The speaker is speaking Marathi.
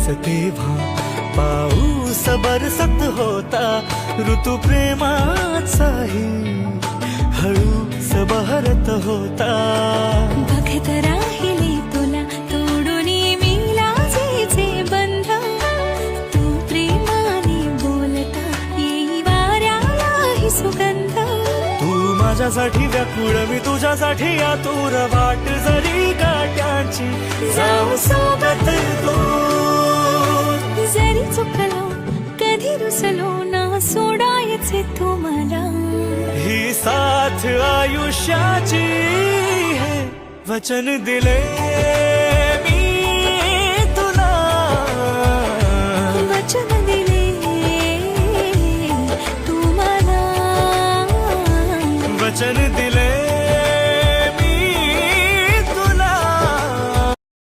तेव्हा पाऊस बरसत होता, ऋतू प्रेमाचाही हळूच बहरत होता. बघत राहिले तुला तोडून मी लाजेचे बंध, तू प्रेमाने बोलता येई वाऱ्यालाही सुगंध. तू माझ्यासाठी व्याकुळ, मी तुझ्यासाठी आतुर, वाट जरी काट्यांची जाऊ सोबत दूर. जरी चुकलो कधी रुसलो ना सोडायचे तुम्हाला, ही साथ आयुष्याची हे वचन दिले.